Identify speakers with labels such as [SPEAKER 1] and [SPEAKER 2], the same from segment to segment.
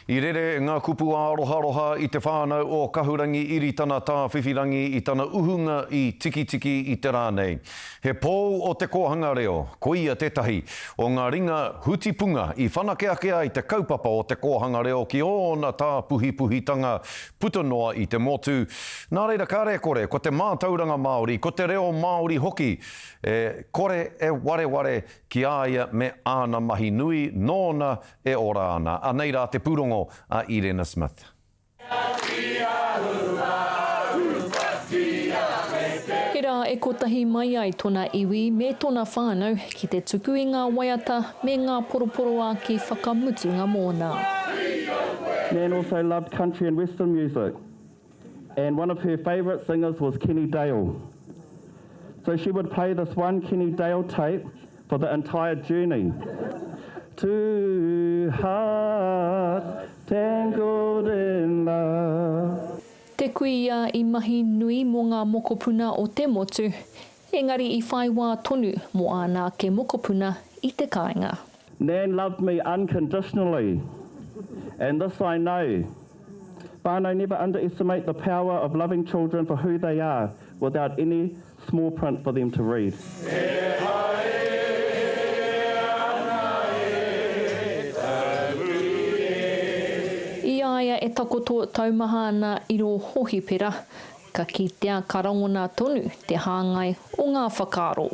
[SPEAKER 1] I rere ngā kupu aroha i te whānau o kahurangi iri tana tā whiwhirangi i tana uhunga i tiki i te rānei. He pōu o te kohanga reo, ko ia tetahi, o ngā ringa hutipunga i whanakeakea i te kaupapa o te kohanga reo ki ōna tā puhitanga putonoa i te motu. Nā reira kāre kore, ko te mātauranga Māori, ko te reo Māori hoki, kore e ware ki āia me āna mahi nui, nōna e ora ana. Nei rā te pūrongo a Irena Smith.
[SPEAKER 2] He rā e kotahi mai ai tōna iwi me tōna whānau ki te tuku i ngā waiata me ngā poroporo a ki whakamutunga mōna.
[SPEAKER 3] Nan also loved country and western music, and one of her favourite singers was Kenny Dale. So she would play this one Kenny Dale tape for the entire journey. Two hearts tangled in love.
[SPEAKER 2] Te kuia I mahi nui mō ngā mokopuna o te motu, engari I whai wā tonu mō āna ke mokopuna I te kāinga.
[SPEAKER 3] Nan loved me unconditionally, and this I know. Whānau never underestimate the power of loving children for who they are without any small print for them to read.
[SPEAKER 2] I aia e takoto taumaha ana I ro hohi pera, ka kitea karangona tonu te hāngai o ngā whakaaro.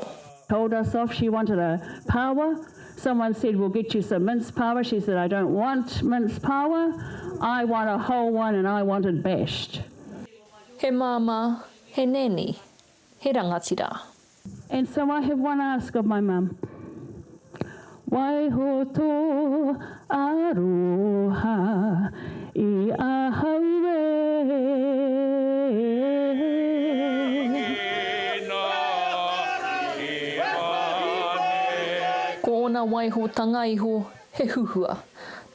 [SPEAKER 4] Told us off, she wanted a paua. Someone said, we'll get you some mince paua. She said, I don't want mince paua. I want a whole one and I want it bashed.
[SPEAKER 2] He māma, he neni, he rangatira.
[SPEAKER 4] And so I have one ask of my mum. Waihoto aroha I ahaure. Ko ona waihotanga iho he huhua.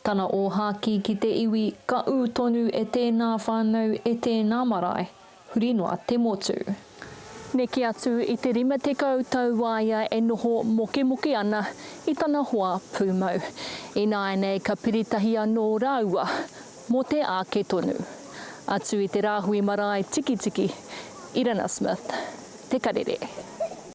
[SPEAKER 4] Tana o haki ki te iwi ka tonu e tēnā whānau e tēnā marae. Huri noa te motu. Neki atu I te rima te koutou waia e noho moke ana I tana hoa pūmau. I nāenei ka piritahi anō rāua mō te āke tonu. Atu I te rāhui marae tiki, Irena Smith, Te Karere.